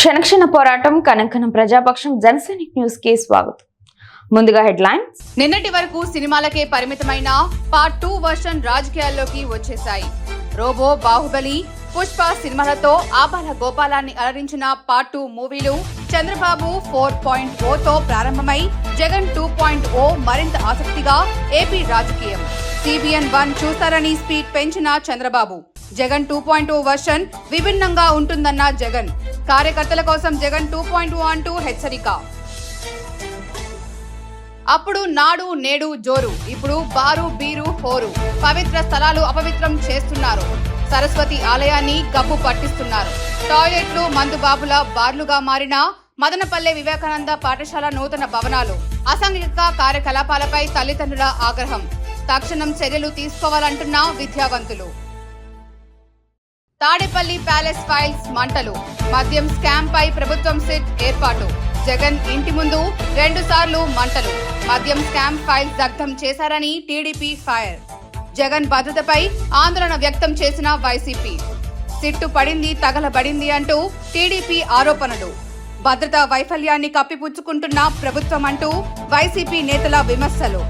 క్షణక్షణ పోరాటం కనంకనం ప్రజాపక్షం జనసైనిక్ న్యూస్ కి స్వాగతం. ముందుగా హెడ్లైన్స్. నిన్నటి వరకు సినిమాలకే పరిమితమైన పార్ట్ 2 వర్షన్ రాజకీయాల్లోకి వచ్చేశాయి. రోబో, బాహుబలి, పుష్ప సినిమాలతో ఆబాల గోపాలాన్ని అలరించిన పార్ట్ 2 మూవీలు చంద్రబాబు 4.0తో ప్రారంభమై జగన్ 2.0 మరింత ఆసక్తిగా ఏపీ రాజకీయం. CBN 1 చూస్తారని స్పీడ్ పెంచిన చంద్రబాబు. జగన్ 2.0 వర్షన్ విభిన్నంగా ఉంటుందన్న జగన్. కార్యకర్తల కోసం జగన్ 2.0 అంటూ హెచ్చరిక. అప్పుడు నాడు నేడు జోరు, ఇప్పుడు బారు బీరు హోరు. పవిత్ర స్థలాలు అపవిత్రం చేస్తున్నారు. సరస్వతి ఆలయాన్ని గబ్బు పట్టిస్తున్నారు. టాయిలెట్లు మందుబాబుల బార్లుగా మారిన మదనపల్లె వివేకానంద పాఠశాల నూతన భవనాలు. అసాంఘిక కార్యకలాపాలపై తల్లిదండ్రుల ఆగ్రహం. తక్షణం చర్యలు తీసుకోవాలంటున్న విద్యావంతులు. తాడేపల్లి ప్యాలెస్ ఫైల్స్ మంటలు. మద్యం స్కామ్ పై ప్రభుత్వం సిట్ ఏర్పాటు. జగన్ ఇంటి ముందు 2 సార్లు మంటలు. మద్యం స్కామ్ ఫైల్స్ దగ్ధం చేశారని టీడీపీ ఫైర్. జగన్ భద్రతపై ఆందోళన వ్యక్తం చేసిన వైసీపీ. సిట్టు పడింది తగలబడింది అంటూ టీడీపీ ఆరోపణలు. భద్రతా వైఫల్యాన్ని కప్పిపుచ్చుకుంటున్న ప్రభుత్వం అంటూ వైసీపీ నేతల విమర్శలు.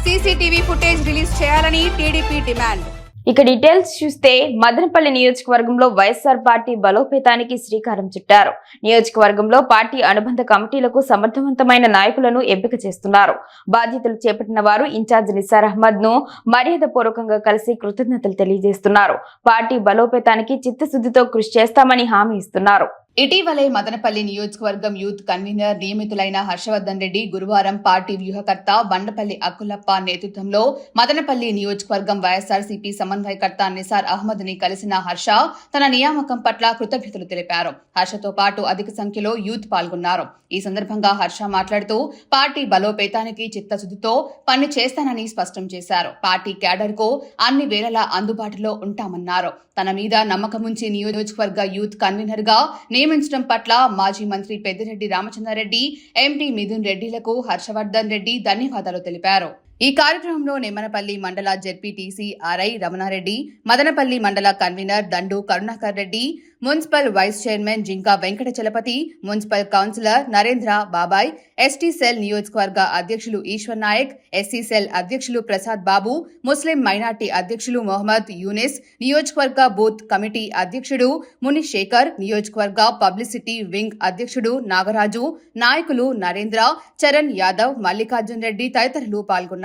సీసీటీవీ ఫుటేజ్ రిలీజ్ చేయాలని టీడీపీ డిమాండ్. ఇక డీటెయిల్స్ చూస్తే మదనపల్లి నియోజకవర్గంలో వైఎస్ఆర్ పార్టీ బలోపేతానికి శ్రీకారం చుట్టారు. నియోజకవర్గంలో పార్టీ అనుబంధ కమిటీలకు సమర్థవంతమైన నాయకులను ఎంపిక చేస్తున్నారు. బాధ్యతలు చేపట్టిన వారు ఇన్ఛార్జ్ నిసార్ అహ్మద్ ను మర్యాదపూర్వకంగా కలిసి కృతజ్ఞతలు తెలియజేస్తున్నారు. పార్టీ బలోపేతానికి చిత్తశుద్ధితో కృషి చేస్తామని హామీ ఇస్తున్నారు. ఇటీవలే మదనపల్లి నియోజకవర్గం యూత్ కన్వీనర్ నియమితులైన హర్షవర్ధన్ రెడ్డి గురువారం పార్టీ వ్యూహకర్త బండపల్లి అక్కులప్ప నేతృత్వంలో మదనపల్లి నియోజకవర్గం వైఎస్ఆర్సీపీ సమన్వయకర్త నిసార్ అహ్మద్ ని కలిసిన హర్ష తన నియామకం పట్ల కృతజ్ఞతలు తెలిపారు. హర్షతో పాటు అధిక సంఖ్యలో యూత్ పాల్గొన్నారు. ఈ సందర్భంగా హర్ష మాట్లాడుతూ పార్టీ బలోపేతానికి చిత్తశుద్ధితో పని చేస్తానని స్పష్టం చేశారు. పార్టీ క్యాడర్ కు అన్ని వేళలా అందుబాటులో ఉంటామన్నారు. తన మీద నమ్మకముంచి నియోజకవర్గ యూత్ కన్వీనర్ గా నియమించడం పట్ల మాజీ మంత్రి పెద్దిరెడ్డి రామచంద్రారెడ్డి, ఎంపీ మిథున్ రెడ్డిలకు హర్షవర్ధన్ రెడ్డి ధన్యవాదాలు తెలిపారు. ఈ కార్యక్రమంలో నిమ్మనపల్లి మండల జెడ్పీటీసీ ఆర్ఐ రమణారెడ్డి, మదనపల్లి మండల convener Dandu Karunakar Reddy, municipal vice chairman Jinka Venkata Chalapathi, municipal councillor Narendra బాబాయ్, ఎస్టీ సెల్ నియోజకవర్గ అధ్యక్షులు ఈశ్వర్ నాయక్, ఎస్సీ సెల్ అధ్యక్షులు ప్రసాద్ బాబు, ముస్లిం మైనార్టీ అధ్యక్షులు మొహమ్మద్ యూనిస్, నియోజకవర్గ బూత్ కమిటీ అధ్యక్షుడు ముని శేఖర్, నియోజకవర్గ పబ్లిసిటీ వింగ్ అధ్యక్షుడు నాగరాజు, నాయకులు నరేంద్ర, చరణ్ యాదవ్, మల్లికార్జున్ రెడ్డి తదితరులు పాల్గొన్నారు.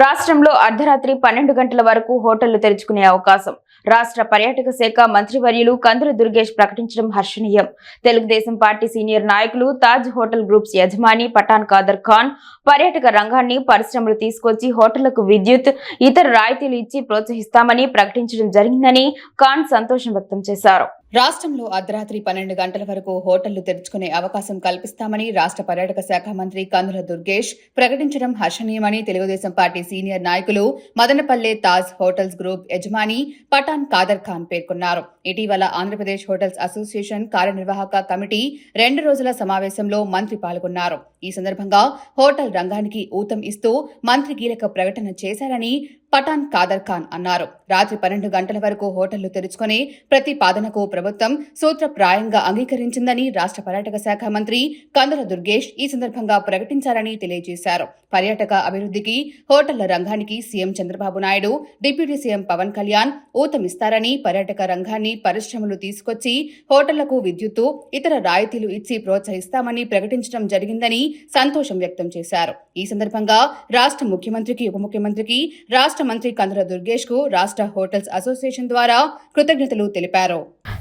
రాష్ట్రంలో అర్ధరాత్రి 12 గంటల వరకు హోటళ్లు తెరుచుకునే అవకాశం రాష్ట్ర పర్యాటక శాఖ మంత్రివర్యులు కందుల దుర్గేష్ ప్రకటించడం హర్షణీయం. తెలుగుదేశం పార్టీ సీనియర్ నాయకులు తాజ్ హోటల్ గ్రూప్స్ యజమాని పఠాన్ కాదర్ ఖాన్ పర్యాటక రంగాన్ని పరిశ్రమలు తీసుకొచ్చి హోటళ్లకు విద్యుత్, ఇతర రాయితీలు ఇచ్చి ప్రోత్సహిస్తామని ప్రకటించడం జరిగిందని ఖాన్ సంతోషం వ్యక్తం చేశారు. రాష్ట్రంలో అర్ధరాత్రి 12 గంటల వరకు హోటళ్లు తెరుచుకునే అవకాశం కల్పిస్తామని రాష్ట్ర పర్యాటక శాఖ మంత్రి కందుల దుర్గేష్ ప్రకటించడం హర్షణీయమని తెలుగుదేశం పార్టీ సీనియర్ నాయకులు మదనపల్లె తాజ్ హోటల్స్ గ్రూప్ యజమాని పఠాన్ కాదర్ ఖాన్ పేర్కొన్నారు. ఇటీవల ఆంధ్రప్రదేశ్ హోటల్స్ అసోసియేషన్ కార్యనిర్వాహక కమిటీ 2 రోజుల సమావేశంలో మంత్రి పాల్గొన్నారు. ఈ సందర్భంగా హోటల్ రంగానికి ఊతం ఇస్తూ మంత్రి కీలక ప్రకటన చేశారని పఠాన్ కాదర్ ఖాన్ అన్నారు. రాత్రి 12 గంటల వరకు హోటళ్లు తెరుచుకునే ప్రతిపాదనకు ప్రభుత్వం సూత్రప్రాయంగా అంగీకరించిందని రాష్ట్ర పర్యాటక శాఖ మంత్రి కందుల దుర్గేష్ ఈ సందర్భంగా ప్రకటించారని తెలియజేశారు. పర్యాటక అభివృద్ధికి, హోటళ్ల రంగానికి CM Chandrababu Naidu, deputy CM Pawan Kalyan ఊతమిస్తారని, పర్యాటక రంగాన్ని పరిశ్రమలు తీసుకొచ్చి హోటళ్లకు విద్యుత్తు, ఇతర రాయితీలు ఇచ్చి ప్రోత్సహిస్తామని ప్రకటించడం జరిగిందని సంతోషం వ్యక్తం చేశారు. ఈ సందర్భంగా రాష్ట్ర ముఖ్యమంత్రికి, ఉప ముఖ్యమంత్రికి, రాష్ట్ర మంత్రి కందుల దుర్గేష్ కు రాష్ట్ర హోటల్స్ అసోసియేషన్ ద్వారా కృతజ్ఞతలు తెలిపారు.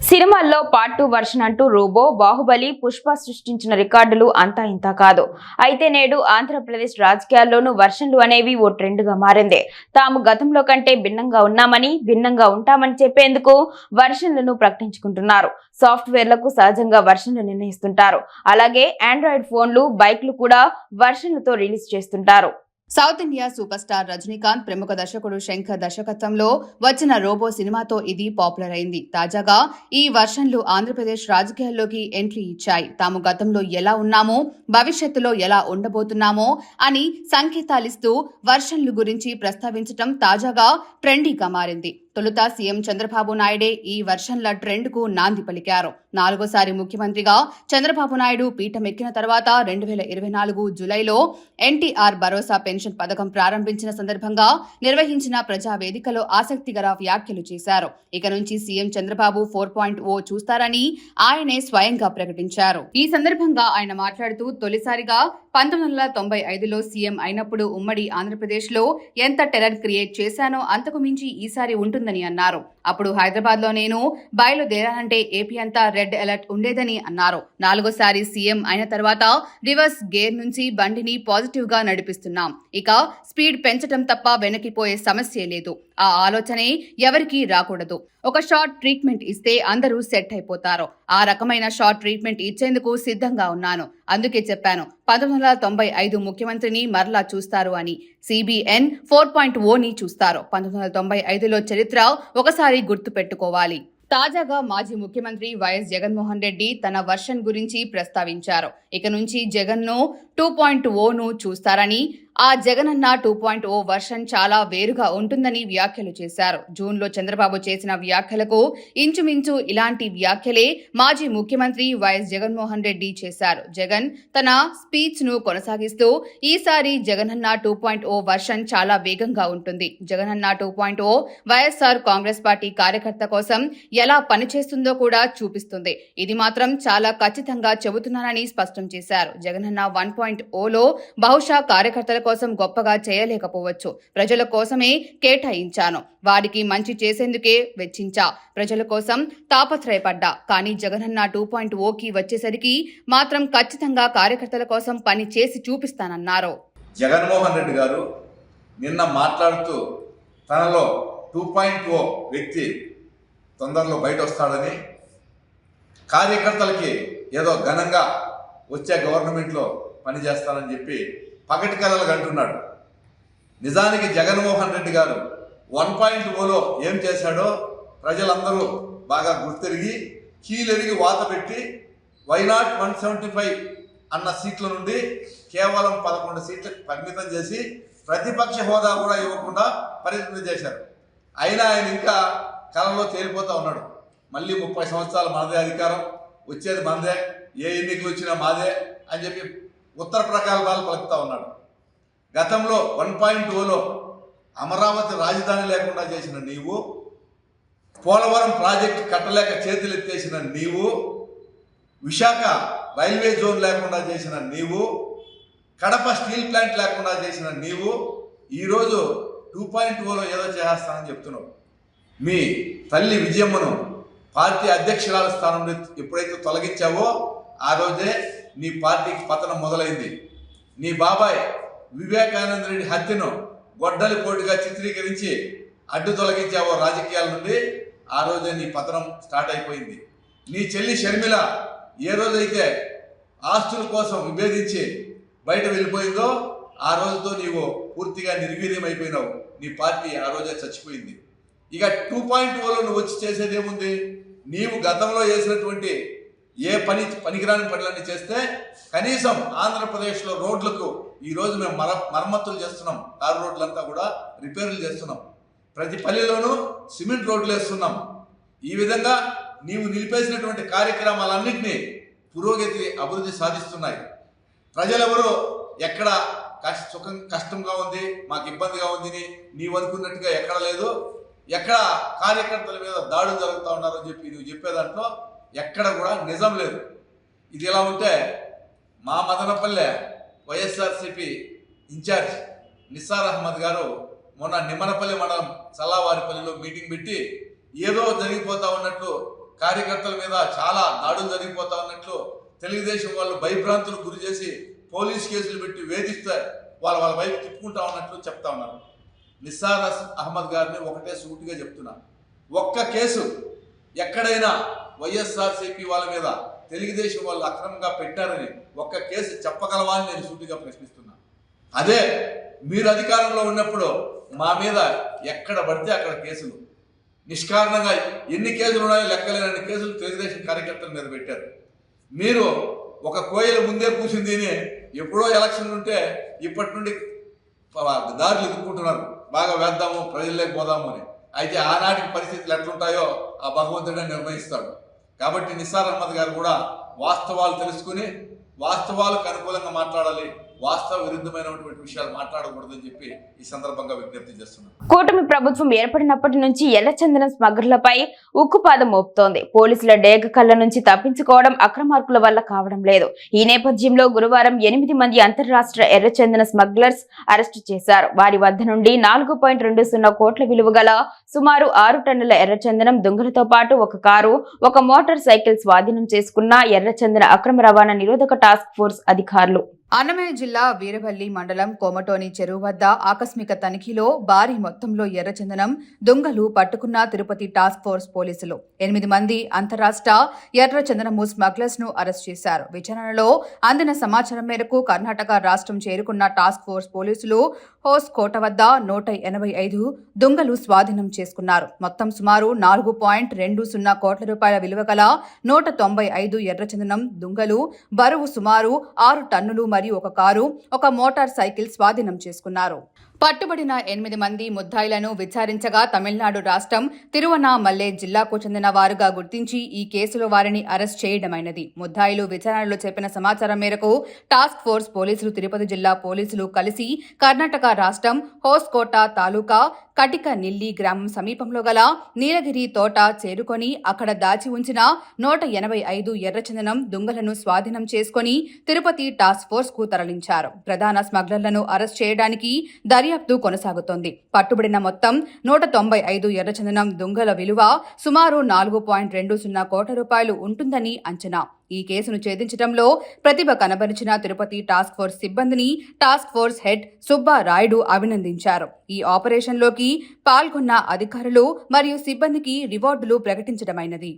సినిమాల్లో పార్ట్ 2 వర్షన్ అంటూ రోబో, బాహుబలి, పుష్ప సృష్టించిన రికార్డులు అంతా ఇంతా కాదు. అయితే నేడు ఆంధ్రప్రదేశ్ రాజకీయాల్లోనూ వర్షన్లు అనేవి ఓ ట్రెండ్ గా మారింది. తాము గతంలో కంటే భిన్నంగా ఉన్నామని, భిన్నంగా ఉంటామని చెప్పేందుకు వర్షన్లను ప్రకటించుకుంటున్నారు. సాఫ్ట్వేర్లకు సహజంగా వర్షన్లు నిర్ణయిస్తుంటారు. అలాగే ఆండ్రాయిడ్ ఫోన్లు, బైక్లు కూడా వర్షన్లతో రిలీజ్ చేస్తుంటారు. South India super star Rajinikanth, ప్రముఖ దర్శకుడు శంకర్ దర్శకత్వంలో వచ్చిన రోబో సినిమాతో ఇది పాపులర్ అయింది. తాజాగా ఈ వర్షన్లు ఆంధ్రప్రదేశ్ రాజకీయాల్లోకి ఎంట్రీ ఇచ్చాయి. తాము గతంలో ఎలా ఉన్నామో, భవిష్యత్తులో ఎలా ఉండబోతున్నామో అని సంకేతాలిస్తూ వర్షన్లు గురించి ప్రస్తావించడం తాజాగా ట్రెండీగా మారింది. తొలుత సీఎం చంద్రబాబు నాయుడే ఈ వర్షన్ల ట్రెండ్ కు నాంది పలికారు. 4వ ముఖ్యమంత్రిగా చంద్రబాబు నాయుడు పీఠమెక్కిన తర్వాత 2024 జూలైలో ఎన్టీఆర్ భరోసా పెన్షన్ పథకం ప్రారంభించిన సందర్భంగా నిర్వహించిన ప్రజావేదికలో ఆసక్తికర వ్యాఖ్యలు చేశారు. ఇక నుంచి సీఎం చంద్రబాబు 4.0 చూస్తారని ఆయనే స్వయంగా ప్రకటించారు. ఈ సందర్భంగా ఆయన మాట్లాడుతూ తొలిసారిగా 1995లో సీఎం అయినప్పుడు ఉమ్మడి ఆంధ్రప్రదేశ్లో ఎంత టెర్రర్ క్రియేట్ చేశానో అంతకు మించి ఈసారి ఉంటుందని అన్నారు. అప్పుడు హైదరాబాద్లో నేను బయలుదేరానంటే ఏపీ అంతా రెడ్ అలర్ట్ ఉండేదని అన్నారు. 4వసారి సీఎం అయిన తర్వాత రివర్స్ గేర్ నుంచి బండిని పాజిటివ్ గా నడిపిస్తున్నాం. ఇక స్పీడ్ పెంచడం తప్ప వెనక్కిపోయే సమస్య లేదు. ఆ ఆలోచనే ఎవరికీ రాకూడదు. ఒక షార్ట్ ట్రీట్మెంట్ ఇస్తే అందరూ సెట్ అయిపోతారు. ఆ రకమైన షార్ట్ ట్రీట్మెంట్ ఇచ్చేందుకు సిద్ధంగా ఉన్నాను. అందుకే చెప్పాను 1995 ముఖ్యమంత్రిని మరలా చూస్తారు అని. CBN 4.0ని చూస్తారు. 1995లో చరిత్ర ఒకసారి గుర్తు పెట్టుకోవాలి. తాజాగా మాజీ ముఖ్యమంత్రి వైఎస్ జగన్మోహన్ రెడ్డి తన వర్షన్ గురించి ప్రస్తావించారు. ఇక నుంచి జగన్ను 2.0ను చూస్తారని, ఆ జగనన్న 2.0 వర్షన్ చాలా వేరుగా ఉంటుందని వ్యాఖ్యలు చేశారు. జూన్లో చంద్రబాబు చేసిన వ్యాఖ్యలకు ఇంచుమించు ఇలాంటి వ్యాఖ్యలే మాజీ ముఖ్యమంత్రి వైఎస్ జగన్మోహన్ రెడ్డి చేశారు. జగన్ తన స్పీచ్ ను కొనసాగిస్తూ ఈసారి జగనన్న 2.0 వర్షన్ చాలా వేగంగా ఉంటుంది. జగనన్న 2.0 వైఎస్ఆర్ కాంగ్రెస్ పార్టీ కార్యకర్త కోసం ఎలా పనిచేస్తుందో కూడా చూపిస్తుంది. ఇది మాత్రం చాలా ఖచ్చితంగా చెబుతున్నానని స్పష్టం చేశారు. జగనన్న 1.0లో బహుశా కార్యకర్తల కోసం గొప్పగా చేయలేకపోవచ్చు. ప్రజల కోసమే కేటాయించాను. వారికి మంచి చేసేందుకే వెచ్చించా. ప్రజల కోసం తాపత్రయపడ్డా. కానీ జగనన్న 2.0కి వచ్చేసరికి మాత్రం ఖచ్చితంగా కార్యకర్తల కోసం పని చేసి చూపిస్తానన్నారు. జగన్మోహన్ రెడ్డి గారు నిన్న మాట్లాడుతూ తనలో 2.0 వ్యక్తి తొందరలో బయట వస్తాడని, కార్యకర్తలకి ఏదో ఘనంగా వచ్చే గవర్నమెంట్లో పనిచేస్తానని చెప్పి పగటి కలలు అంటున్నాడు. నిజానికి జగన్మోహన్ రెడ్డి గారు 1.0లో ఏం చేశాడో ప్రజలందరూ బాగా గుర్తెరిగి కీలెరిగి వాత పెట్టి వైనాట్ 175 అన్న సీట్ల నుండి కేవలం 11 సీట్లకు పరిమితం చేసి ప్రతిపక్ష హోదా కూడా ఇవ్వకుండా పరిమితం చేశారు. అయినా ఆయన ఇంకా కలలో తేలిపోతూ ఉన్నాడు. మళ్ళీ 30 సంవత్సరాలు మనదే అధికారం, వచ్చేది మనదే, ఏ ఎన్నికలు వచ్చినా మాదే అని చెప్పి ఉత్తర ప్రగల్భాలు పలుకుతూ ఉన్నాడు. గతంలో 1.0లో అమరావతి రాజధాని లేకుండా చేసిన నీవు, పోలవరం ప్రాజెక్టు కట్టలేక చేతులెత్తేసిన నీవు, విశాఖ రైల్వే జోన్ లేకుండా చేసిన నీవు, కడప స్టీల్ ప్లాంట్ లేకుండా చేసిన నీవు ఈరోజు 2.0లో ఏదో చేస్తానని చెప్తున్నావు. మీ తల్లి విజయమ్మను పార్టీ అధ్యక్షురాల స్థానం నుండి ఎప్పుడైతే తొలగించావో ఆ రోజే నీ పార్టీకి పతనం మొదలైంది. నీ బాబాయ్ వివేకానంద రెడ్డి హత్యను గొడ్డలి పోటుగా చిత్రీకరించి అడ్డు తొలగించావో రాజకీయాల నుండి ఆ రోజే నీ పతనం స్టార్ట్ అయిపోయింది. నీ చెల్లి షర్మిల ఏ రోజైతే ఆస్తుల కోసం విభేదించి బయట వెళ్ళిపోయిందో ఆ రోజుతో నీవు పూర్తిగా నిర్వీర్యం అయిపోయినావు. నీ పార్టీ ఆ రోజే చచ్చిపోయింది. ఇక 2.0లో నువ్వు వచ్చి చేసేది ఏముంది? నీవు గతంలో చేసినటువంటి ఏ పనికిరాని పనులన్నీ చేస్తే కనీసం ఆంధ్రప్రదేశ్లో రోడ్లకు ఈరోజు మేము మరమ్మతులు చేస్తున్నాం. తారు రోడ్లంతా కూడా రిపేర్లు చేస్తున్నాం. ప్రతి పల్లెలోనూ సిమెంట్ రోడ్లు వేస్తున్నాం. ఈ విధంగా నీవు నిలిపేసినటువంటి కార్యక్రమాలన్నింటినీ పురోగతి అభివృద్ధి సాధిస్తున్నాయి. ప్రజలెవరూ ఎక్కడ కష్టంగా ఉంది, మాకు ఇబ్బందిగా ఉంది నీవు అనుకున్నట్టుగా ఎక్కడ లేదు. ఎక్కడ కార్యకర్తల మీద దాడులు జరుగుతూ ఉన్నారని చెప్పి నువ్వు చెప్పే దాంట్లో ఎక్కడ కూడా నిజం లేదు. ఇది ఎలా ఉంటే మా మదనపల్లె వైఎస్ఆర్సీపీ ఇన్ఛార్జ్ నిస్సార్ అహ్మద్ గారు మొన్న నిమ్మనపల్లి మండలం చల్లావారిపల్లిలో మీటింగ్ పెట్టి ఏదో జరిగిపోతా ఉన్నట్లు, కార్యకర్తల మీద చాలా దాడులు జరిగిపోతా ఉన్నట్లు తెలుగుదేశం వాళ్ళు భయభ్రాంతులు గురి చేసి పోలీస్ కేసులు పెట్టి వేధిస్తే వాళ్ళ వైపు తిప్పుకుంటా ఉన్నట్లు చెప్తా ఉన్నారు. నిస్సార్ అహ్మద్ గారిని ఒకటే సూటిగా చెప్తున్నా, ఒక్క కేసు ఎక్కడైనా వైఎస్ఆర్సీపీ వాళ్ళ మీద తెలుగుదేశం వాళ్ళు అక్రమంగా పెట్టారని ఒక్క కేసు చెప్పగలవా అని నేను సూటిగా ప్రశ్నిస్తున్నా. అదే మీరు అధికారంలో ఉన్నప్పుడు మా మీద ఎక్కడ పడితే అక్కడ కేసులు, నిష్కారణంగా ఎన్ని కేసులు ఉన్నాయో లెక్కలేనన్ని కేసులు తెలుగుదేశం కార్యకర్తల మీద పెట్టారు. మీరు ఒక కోయిల ముందే కూర్చుంది ఎప్పుడో ఎలక్షన్ ఉంటే ఇప్పటి నుండి దారులు ఎదుర్కొంటున్నారు, బాగా వేద్దాము ప్రజల్లోకి పోదాము అని. అయితే ఆనాటికి పరిస్థితులు ఎట్లుంటాయో ఆ భగవంతుడే నిర్ణయిస్తాడు. కాబట్టి నిసార్ అహ్మద్ గారు కూడా వాస్తవాలు తెలుసుకుని వాస్తవాలకు అనుకూలంగా మాట్లాడాలి, వాస్తవ విరుద్ధమైనటువంటి విషయాలు మాట్లాడకూడదని చెప్పి ఈ సందర్భంగా విజ్ఞప్తి చేస్తున్నాను. కూటమి ప్రభుత్వం ఏర్పడినప్పటి నుంచి ఎర్రచందనం స్మగ్లర్లపై ఉక్కుపాదం మోపుతోంది. పోలీసుల డేగ కళ్ళ నుంచి తప్పించుకోవడం అక్రమార్కుల వల్ల కావడం లేదు. ఈ నేపథ్యంలో గురువారం 8 మంది అంతర్రాష్ట్ర ఎర్రచందన స్మగ్లర్స్ అరెస్టు చేశారు. వారి వద్ద నుండి 4.20 కోట్ల విలువ గల సుమారు 6 టన్నుల ఎర్రచందనం, దుంగలతో పాటు ఒక కారు, ఒక మోటార్ సైకిల్ స్వాధీనం చేసుకున్న ఎర్రచందన అక్రమ రవాణా నిరోధక టాస్క్ ఫోర్స్ అధికారులు. అన్నమయ్య జిల్లా వీరవల్లి మండలం కోమటోని చెరువు వద్ద ఆకస్మిక తనిఖీలో భారీ మొత్తంలో ఎర్రచందనం దొంగలు పట్టుకున్న తిరుపతి టాస్క్ ఫోర్స్ పోలీసులు 8 మంది అంతరాష్ట్ర ఎర్రచందనము స్మగ్లర్స్ ను అరెస్ట్ చేశారు. విచారణలో అందిన సమాచారం మేరకు కర్ణాటక రాష్ట్రం చేరుకున్న టాస్క్ ఫోర్స్ పోలీసులు హోస్ కోట వద్ద 185 దొంగలు స్వాధీనం చేసుకున్నారు. మొత్తం సుమారు 4.20 కోట్ల రూపాయల విలువ గల 195 ఎర్రచందనం దుంగలు, బరువు సుమారు 6 టన్నులు మరియు ఒక కారు, ఒక మోటార్ సైకిల్ స్వాధీనం చేసుకున్నారు. పట్టుబడిన 8 మంది ముద్దాయిలను విచారించగా తమిళనాడు రాష్ట్రం తిరువనామల్లై జిల్లాకు చెందిన వారుగా గుర్తించి ఈ కేసులో వారిని అరెస్ట్ చేయడమైనది. ముద్దాయిలు విచారణలో చెప్పిన సమాచారం మేరకు టాస్క్ ఫోర్స్ పోలీసులు, తిరుపతి జిల్లా పోలీసులు కలిసి కర్ణాటక రాష్ట్రం హోస్కోట తాలూకా కటిక నిల్లి గ్రామం సమీపంలో గల నీలగిరి తోట చేరుకొని అక్కడ దాచి ఉంచిన 185 ఎర్రచందనం దుంగలను స్వాధీనం చేసుకుని తిరుపతి టాస్క్ ఫోర్స్ కు తరలించారు. ప్రధాన స్మగ్లర్లను అరెస్ట్ చేయడానికి దర్యాప్తు కొనసాగుతోంది. పట్టుబడిన మొత్తం 195 ఎర్రచందనం దుంగల విలువ సుమారు 4.20 కోట్ల రూపాయలు ఉంటుందని అంచనా. ఈ కేసును ఛేదించడంలో ప్రతిభ కనబరిచిన తిరుపతి టాస్క్ ఫోర్స్ సిబ్బందిని టాస్క్ ఫోర్స్ హెడ్ సుబ్బారాయుడు అభినందించారు. ఈ ఆపరేషన్లోకి పాల్గొన్న అధికారులు మరియు సిబ్బందికి రివార్డులు ప్రకటించడమైనది.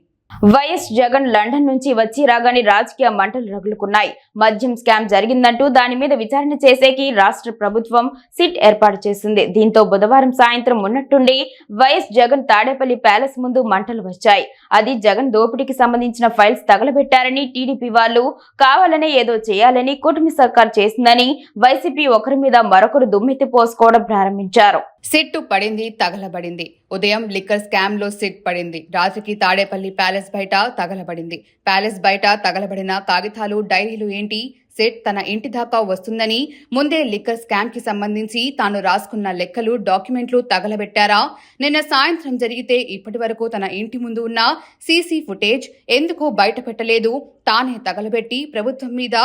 వైఎస్ జగన్ లండన్ నుంచి వచ్చి రాగానే రాజకీయ మంటలు రగులుకున్నాయి. మద్యం స్కామ్ జరిగిందంటూ దాని మీద విచారణ చేసేకి రాష్ట్ర ప్రభుత్వం సిట్ ఏర్పాటు చేసింది. దీంతో బుధవారం సాయంత్రం ఉన్నట్టుండి వైఎస్ జగన్ తాడేపల్లి ప్యాలెస్ ముందు మంటలు వచ్చాయి. అది జగన్ దోపిడీకి సంబంధించిన ఫైల్స్ తగలబెట్టారని, టీడీపీ వాళ్ళు కావాలనే ఏదో చేయాలని కూటమి సర్కార్ చేసిందని వైసీపీ ఒకరి మీద మరొకరు దుమ్మెత్తి పోసుకోవడం ప్రారంభించారు. సిట్టు పడింది, తగలబడింది. ఉదయం లిక్కర్ స్కామ్ లో సిట్ పడింది. రాత్రికి తాడేపల్లి ప్యాలెస్ బయట తగలబడింది. ప్యాలెస్ బయట తగలబడిన కాగితాలు, డైరీలు ఏంటి? సెట్ తన ఇంటి దాకా వస్తుందని ముందే లిక్కర్ స్కామ్ కి సంబంధించి తాను రాసుకున్న లెక్కలు, డాక్యుమెంట్లు తగలబెట్టారా? నిన్న సాయంత్రం జరిగితే ఇప్పటి వరకు తన ఇంటి ముందు ఉన్న సీసీ ఫుటేజ్ ఎందుకు బయట పెట్టలేదు? తానే తగలబెట్టి ప్రభుత్వం మీద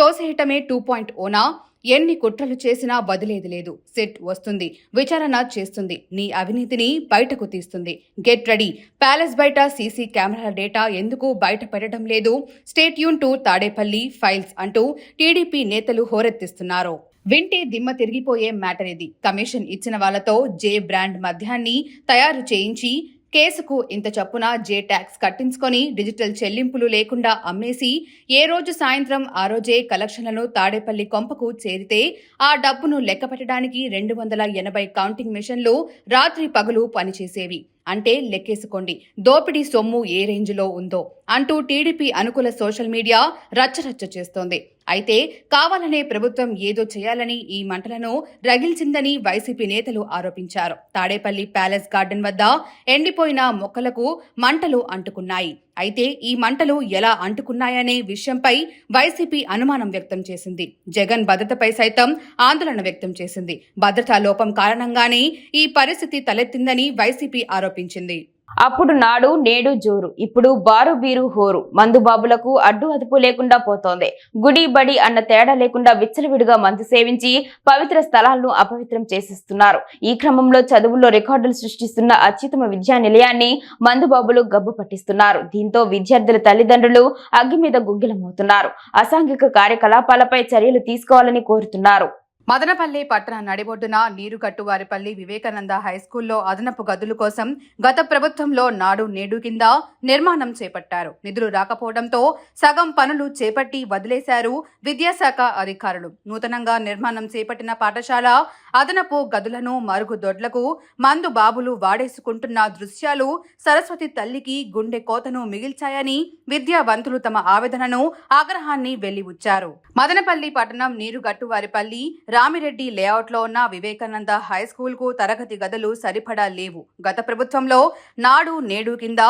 తోసేయటమే 2.0నా? ఎన్ని కుట్రలు చేసినా వదిలేది లేదు. సెట్ వస్తుంది, విచారణ చేస్తుంది, నీ అవినీతిని బయటకు తీస్తుంది. Get ready. ప్యాలెస్ బయట సీసీ కెమెరాల డేటా ఎందుకు బయట పెట్టడం లేదు? Stay tune to Tadepalli files అంటూ టీడీపీ నేతలు హోరెత్తిస్తున్నారు. వింటే దిమ్మ తిరిగిపోయే మ్యాటర్ ఇది. కమిషన్ ఇచ్చిన వాళ్లతో జే బ్రాండ్ మద్యాన్ని తయారు చేయించి కేసుకు ఇంత చప్పున జే ట్యాక్స్ కట్టించుకొని డిజిటల్ చెల్లింపులు లేకుండా అమ్మేసి ఏ రోజు సాయంత్రం ఆ రోజే కలెక్షన్లను తాడేపల్లి కొంపకు చేరితే ఆ డబ్బును లెక్క పెట్టడానికి 280 కౌంటింగ్ మిషన్లు రాత్రి పగలు పనిచేసేవి. అంటే లెక్కేసుకోండి దోపిడీ సొమ్ము ఏ రేంజ్లో ఉందో అంటూ టీడీపీ అనుకూల సోషల్ మీడియా రచ్చరచ్చ చేస్తోంది. అయితే కావాలనే ప్రభుత్వం ఏదో చేయాలని ఈ మంటలను రగిల్చిందని వైసీపీ నేతలు ఆరోపించారు. తాడేపల్లి ప్యాలెస్ గార్డెన్ వద్ద ఎండిపోయిన మొక్కలకు మంటలు అంటుకున్నాయి. అయితే ఈ మంటలు ఎలా అంటుకున్నాయనే విషయంపై వైసీపీ అనుమానం వ్యక్తం చేసింది. జగన్ భద్రతపై సైతం ఆందోళన వ్యక్తం చేసింది. భద్రతా లోపం కారణంగానే ఈ పరిస్థితి తలెత్తిందని వైసీపీ ఆరోపించింది. అప్పుడు నాడు నేడు జోరు, ఇప్పుడు బారు బీరు హోరు. మందు బాబులకు అడ్డు అదుపు లేకుండా పోతోంది. గుడి బడి అన్న తేడా లేకుండా విచ్చలవిడిగా మందు సేవించి పవిత్ర స్థలాలను అపవిత్రం చేసేస్తున్నారు. ఈ క్రమంలో చదువుల్లో రికార్డులు సృష్టిస్తున్న అత్యుత్తమ విద్యా నిలయాన్ని మందు బాబులు గబ్బు పట్టిస్తున్నారు. దీంతో విద్యార్థుల తల్లిదండ్రులు అగ్గి మీద గుగ్గిలమవుతున్నారు. అసాంఘిక కార్యకలాపాలపై చర్యలు తీసుకోవాలని కోరుతున్నారు. మదనపల్లి పట్టణ నడిబొడ్డున నీరుగట్టువారిపల్లి వివేకానంద హైస్కూల్లో అదనపు గదుల కోసం గత ప్రభుత్వంలో నాడు నేడు కింద నిర్మాణం చేపట్టారు. నిధులు రాకపోవడంతో సగం పనులు చేపట్టి వదిలేశారు విద్యాశాఖ అధికారులు. నూతనంగా నిర్మాణం చేపట్టిన పాఠశాల అదనపు గదులను మరుగుదొడ్లకు మందు బాబులు వాడేసుకుంటున్న దృశ్యాలు సరస్వతి తల్లికి గుండె కోతను మిగిల్చాయని విద్యావంతులు తమ ఆవేదనను, ఆగ్రహాన్ని వెళ్లిబుచ్చారు. మదనపల్లి పట్టణం నీరుగట్టువారిపల్లి రామిరెడ్డి లేఅవుట్లో ఉన్న వివేకానంద హై స్కూల్కు తరగతి గదులు సరిపడా లేవు. గత ప్రభుత్వంలో నాడు నేడు కింద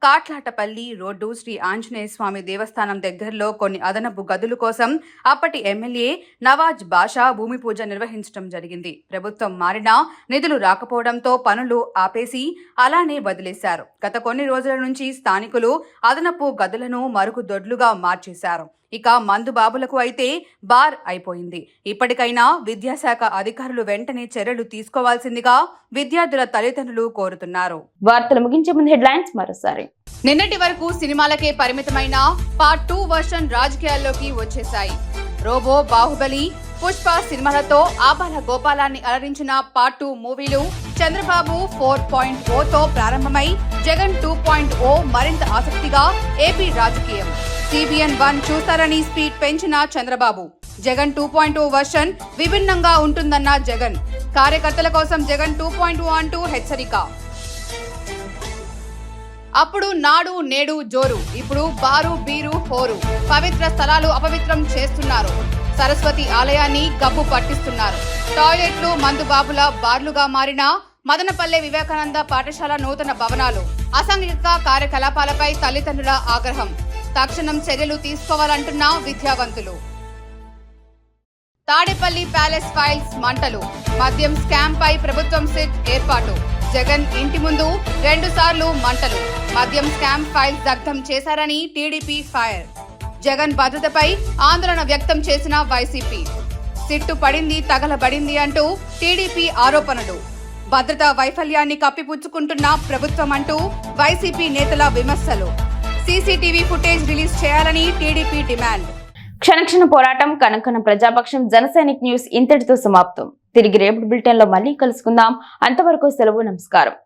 కాట్లాటపల్లి రోడ్డు శ్రీ ఆంజనేయ స్వామి దేవస్థానం దగ్గరలో కొన్ని అదనపు గదుల కోసం అప్పటి ఎమ్మెల్యే నవాజ్ బాషా భూమి పూజ నిర్వహించడం జరిగింది. ప్రభుత్వం మారినా నిధులు రాకపోవడంతో పనులు ఆపేసి అలానే వదిలేశారు. గత కొన్ని రోజుల నుంచి స్థానికులు అదనపు గదులను మరుగుదొడ్లుగా మార్చేశారు. ఇక మందుబాబులకు అయితే బార్ అయిపోయింది. ఇప్పటికైనా విద్యాశాఖ అధికారులు వెంటనే చర్యలు తీసుకోవాల్సిందిగా విద్యార్థుల తల్లిదండ్రులు కోరుతున్నారు. వార్తలు ముగించే ముందు హెడ్లైన్స్ మరోసారి. నిన్నటి వరకు సినిమాలకే పరిమితమైన పార్ట్ 2 వర్షన్ రాజకీయాల్లోకి వచ్చేశాయి. రోబో, బాహుబలి, పుష్ప సినిమాలతో ఆబాల గోపాలాన్ని అలరించిన పార్ట్ 2 మూవీలు చంద్రబాబు 4.0తో ప్రారంభమై జగన్ 2.0 మరింత ఆసక్తిగా ఏపీ రాజకీయం. CBN 1 చూస్తారని స్పీడ్ పెంచిన చంద్రబాబు. జగన్ 2.0 వర్షన్ విభిన్నంగా ఉంటుందన్న జగన్. కార్యకర్తల కోసం జగన్ 2.0 అంటూ హెచ్చరిక. అప్పుడు నాడు నేడు జోరు, ఇప్పుడు బారు బీరు హోరు. పవిత్ర స్థలాలు అపవిత్రం చేస్తున్నారు. సరస్వతి ఆలయాన్ని గబ్బు పట్టిస్తున్నారు. టాయిలెట్లు మందుబాబుల బార్లుగా మారిన మదనపల్లె వివేకానంద పాఠశాల నూతన భవనాలు. అసాంఘిక కార్యకలాపాలపై తల్లిదండ్రుల ఆగ్రహం. తక్షణం చర్యలు తీసుకోవాలంటున్న విద్యావంతులు. తాడేపల్లి ప్యాలెస్ ఫైల్స్ మంటలు. మద్యం స్కామ్ పై ప్రభుత్వం సిట్ ఏర్పాటు. జగన్ ఇంటి ముందు 2 సార్లు మంటలు. మద్యం స్కామ్ ఫైల్స్ దగ్ధం చేశారని టీడీపీ ఫైర్. జగన్ భద్రతపై ఆందోళన వ్యక్తం చేసిన వైసీపీ. సిట్టు పడింది తగలబడింది అంటూ టీడీపీ ఆరోపణలు. భద్రతా వైఫల్యాన్ని కప్పిపుచ్చుకుంటున్న ప్రభుత్వం అంటూ వైసీపీ నేతల విమర్శలు. సీసీటీవీ ఫుటేజ్ రిలీజ్ చేయాలని టీడీపీ డిమాండ్. క్షణక్షణ పోరాటం కనకన ప్రజాపక్షం జనసైనిక్ న్యూస్ ఇంతటితో సమాప్తం. తిరిగి రేపటి బులెటిన్ లో మళ్ళీ కలుసుకుందాం. అంతవరకు సెలవు. నమస్కారం.